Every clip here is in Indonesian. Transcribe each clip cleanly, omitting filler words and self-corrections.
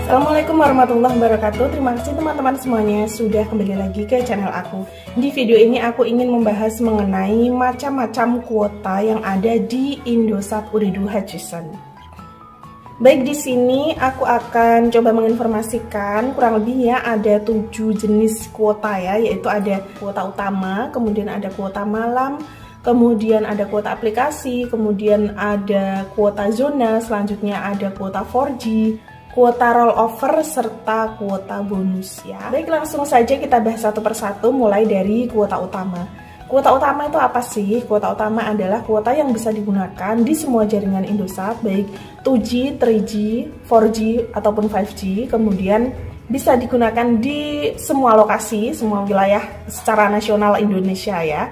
Assalamualaikum warahmatullahi wabarakatuh. Terima kasih teman-teman semuanya sudah kembali lagi ke channel aku. Di video ini aku ingin membahas mengenai macam-macam kuota yang ada di Indosat Ooredoo Hutchison. Baik, di sini aku akan coba menginformasikan kurang lebih ya ada 7 jenis kuota ya, yaitu ada kuota utama, kemudian ada kuota malam, kemudian ada kuota aplikasi, kemudian ada kuota zona, selanjutnya ada kuota 4G, kuota rollover, serta kuota bonus ya. Baik, langsung saja kita bahas satu persatu mulai dari kuota utama. Kuota utama itu apa sih? Kuota utama adalah kuota yang bisa digunakan di semua jaringan Indosat, baik 2G, 3G, 4G, ataupun 5G. Kemudian bisa digunakan di semua lokasi, semua wilayah secara nasional Indonesia ya.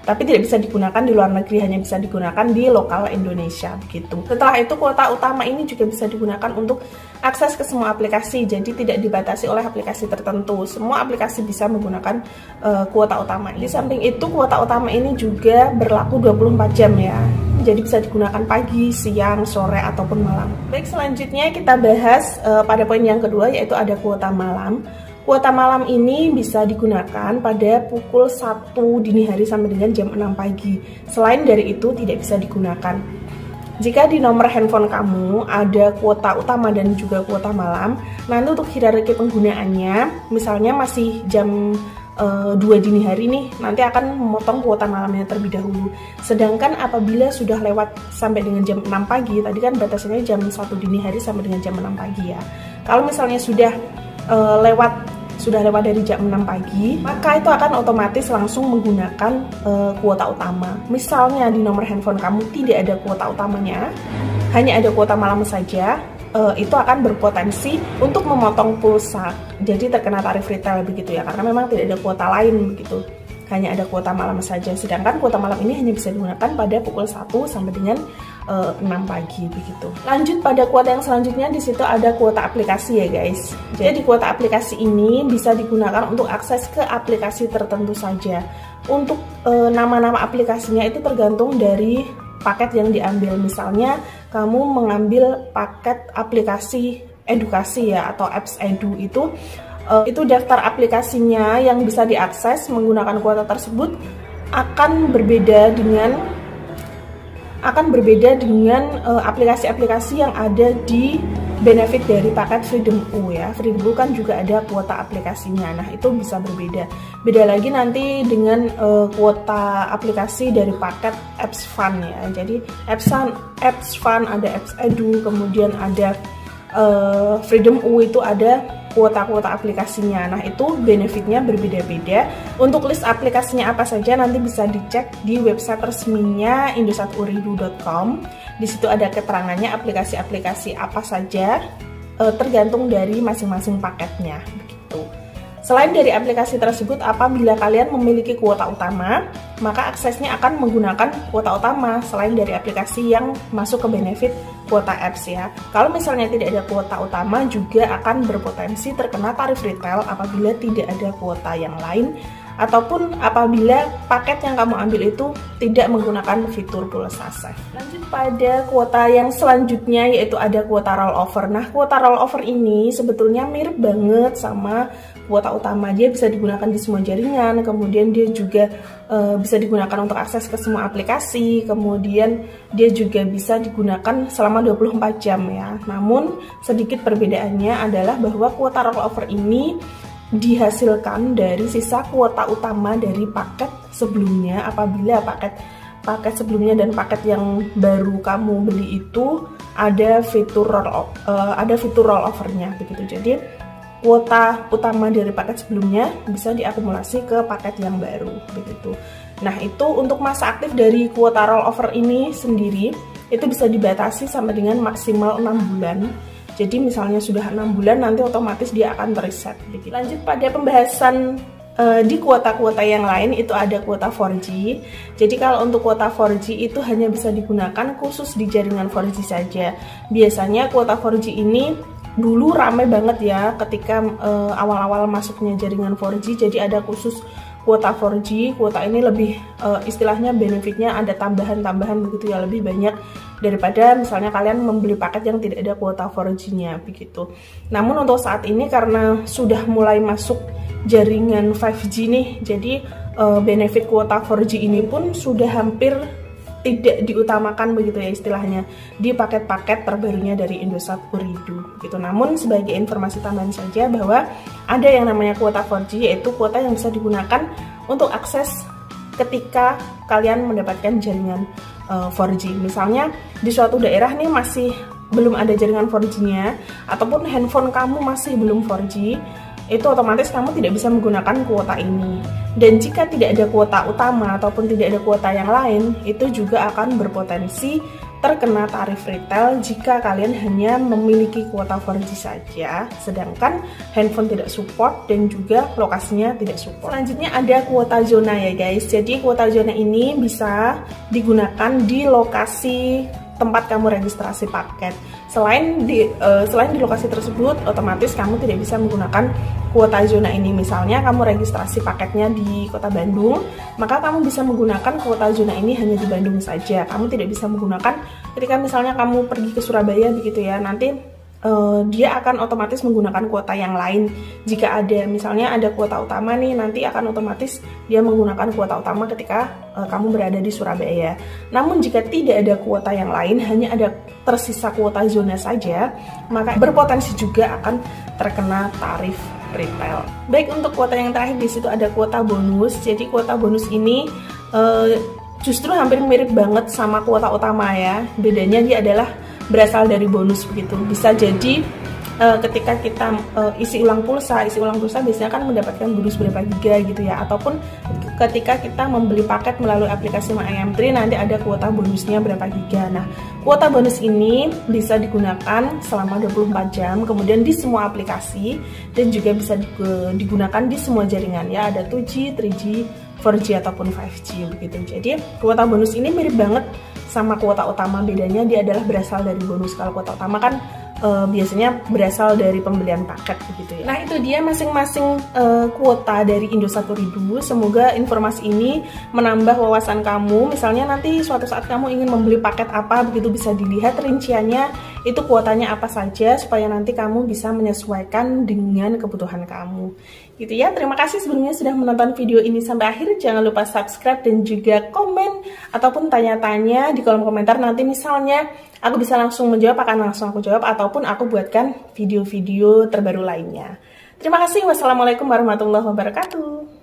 Tapi tidak bisa digunakan di luar negeri, hanya bisa digunakan di lokal Indonesia begitu. Setelah itu kuota utama ini juga bisa digunakan untuk akses ke semua aplikasi, jadi tidak dibatasi oleh aplikasi tertentu. Semua aplikasi bisa menggunakan kuota utama. Di samping itu kuota utama ini juga berlaku 24 jam ya. Jadi bisa digunakan pagi, siang, sore, ataupun malam. Baik, selanjutnya kita bahas pada poin yang kedua, yaitu ada kuota malam. Kuota malam ini bisa digunakan pada pukul 1 dini hari sampai dengan jam 6 pagi. Selain dari itu tidak bisa digunakan. Jika di nomor handphone kamu ada kuota utama dan juga kuota malam, nanti untuk hierarki penggunaannya, misalnya masih jam 2 dini hari nih, nanti akan memotong kuota malamnya terlebih dahulu. Sedangkan apabila sudah lewat sampai dengan jam 6 pagi, tadi kan batasannya jam 1 dini hari sampai dengan jam 6 pagi ya. Kalau misalnya sudah lewat dari jam 6 pagi, maka itu akan otomatis langsung menggunakan kuota utama. Misalnya di nomor handphone kamu tidak ada kuota utamanya, hanya ada kuota malam saja, itu akan berpotensi untuk memotong pulsa, jadi terkena tarif retail begitu ya, karena memang tidak ada kuota lain begitu, hanya ada kuota malam saja. Sedangkan kuota malam ini hanya bisa digunakan pada pukul 1 sampai dengan 6 pagi begitu. Lanjut pada kuota yang selanjutnya, di situ ada kuota aplikasi ya guys. Jadi kuota aplikasi ini bisa digunakan untuk akses ke aplikasi tertentu saja. Untuk nama-nama aplikasinya itu tergantung dari paket yang diambil. Misalnya kamu mengambil paket aplikasi edukasi ya, atau apps edu, itu daftar aplikasinya yang bisa diakses menggunakan kuota tersebut akan berbeda dengan aplikasi-aplikasi yang ada di benefit dari paket Freedom U ya. Freedom U kan juga ada kuota aplikasinya. Nah, itu bisa berbeda. Beda lagi nanti dengan kuota aplikasi dari paket Apps Fun ya. Jadi Apps Fun ada Apps Edu, kemudian ada Freedom U itu ada kuota-kuota aplikasinya. Nah, itu benefitnya berbeda-beda. Untuk list aplikasinya apa saja nanti bisa dicek di website resminya indosatooredoo.com. Di situ ada keterangannya aplikasi-aplikasi apa saja, tergantung dari masing-masing paketnya begitu. Selain dari aplikasi tersebut, apabila kalian memiliki kuota utama, maka aksesnya akan menggunakan kuota utama selain dari aplikasi yang masuk ke benefit kuota apps ya. Kalau misalnya tidak ada kuota utama, juga akan berpotensi terkena tarif retail apabila tidak ada kuota yang lain, ataupun apabila paket yang kamu ambil itu tidak menggunakan fitur pulsa save. Lanjut pada kuota yang selanjutnya, yaitu ada kuota rollover. Nah, kuota rollover ini sebetulnya mirip banget sama kuota utama. Dia bisa digunakan di semua jaringan, kemudian dia juga bisa digunakan untuk akses ke semua aplikasi, kemudian dia juga bisa digunakan selama 24 jam ya. Namun sedikit perbedaannya adalah bahwa kuota rollover ini dihasilkan dari sisa kuota utama dari paket sebelumnya. Apabila paket sebelumnya dan paket yang baru kamu beli itu ada fitur rollovernya begitu. Jadi kuota utama dari paket sebelumnya bisa diakumulasi ke paket yang baru begitu. Nah, itu untuk masa aktif dari kuota rollover ini sendiri itu bisa dibatasi sampai dengan maksimal 6 bulan. Jadi misalnya sudah 6 bulan, nanti otomatis dia akan reset. Lanjut pada pembahasan di kuota-kuota yang lain, itu ada kuota 4G. Jadi kalau untuk kuota 4G itu hanya bisa digunakan khusus di jaringan 4G saja. Biasanya kuota 4G ini dulu ramai banget ya ketika awal-awal masuknya jaringan 4G. Jadi ada khusus kuota 4G, kuota ini lebih istilahnya benefitnya ada tambahan-tambahan begitu ya, lebih banyak daripada misalnya kalian membeli paket yang tidak ada kuota 4G-nya begitu. Namun untuk saat ini karena sudah mulai masuk jaringan 5G nih, jadi benefit kuota 4G ini pun sudah hampir tidak diutamakan begitu ya istilahnya di paket-paket terbarunya dari Indosat Ooredoo gitu. Namun sebagai informasi tambahan saja bahwa ada yang namanya kuota 4G, yaitu kuota yang bisa digunakan untuk akses ketika kalian mendapatkan jaringan 4G. Misalnya di suatu daerah nih masih belum ada jaringan 4G-nya, ataupun handphone kamu masih belum 4G, itu otomatis kamu tidak bisa menggunakan kuota ini. Dan jika tidak ada kuota utama ataupun tidak ada kuota yang lain, itu juga akan berpotensi terkena tarif retail jika kalian hanya memiliki kuota 4G saja, sedangkan handphone tidak support dan juga lokasinya tidak support. Selanjutnya ada kuota zona ya guys. Jadi kuota zona ini bisa digunakan di lokasi tempat kamu registrasi paket. Selain di lokasi tersebut, otomatis kamu tidak bisa menggunakan kuota zona ini. Misalnya kamu registrasi paketnya di Kota Bandung, maka kamu bisa menggunakan kuota zona ini hanya di Bandung saja. Kamu tidak bisa menggunakan ketika misalnya kamu pergi ke Surabaya begitu ya, nanti dia akan otomatis menggunakan kuota yang lain. Jika ada misalnya ada kuota utama nih, nanti akan otomatis dia menggunakan kuota utama ketika kamu berada di Surabaya. Namun jika tidak ada kuota yang lain, hanya ada tersisa kuota zona saja, maka berpotensi juga akan terkena tarif retail. Baik, untuk kuota yang terakhir di situ ada kuota bonus. Jadi kuota bonus ini justru hampir mirip banget sama kuota utama ya. Bedanya dia adalah berasal dari bonus begitu. Bisa jadi ketika kita isi ulang pulsa biasanya kan mendapatkan bonus berapa giga gitu ya, ataupun ketika kita membeli paket melalui aplikasi MyIM3 nanti ada kuota bonusnya berapa giga. Nah, kuota bonus ini bisa digunakan selama 24 jam, kemudian di semua aplikasi, dan juga bisa digunakan di semua jaringan ya, ada 2G, 3G, 4G ataupun 5G begitu. Jadi kuota bonus ini mirip banget sama kuota utama, bedanya dia adalah berasal dari bonus. Kalau kuota utama kan biasanya berasal dari pembelian paket begitu ya. Nah, itu dia masing-masing kuota dari Indosat Ooredoo. Semoga informasi ini menambah wawasan kamu. Misalnya nanti suatu saat kamu ingin membeli paket apa begitu, bisa dilihat rinciannya itu kuotanya apa saja, supaya nanti kamu bisa menyesuaikan dengan kebutuhan kamu. Gitu ya. Terima kasih sebelumnya sudah menonton video ini sampai akhir. Jangan lupa subscribe dan juga komen ataupun tanya-tanya di kolom komentar. Nanti misalnya aku bisa langsung menjawab, akan langsung aku jawab, ataupun aku buatkan video-video terbaru lainnya. Terima kasih. Wassalamualaikum warahmatullahi wabarakatuh.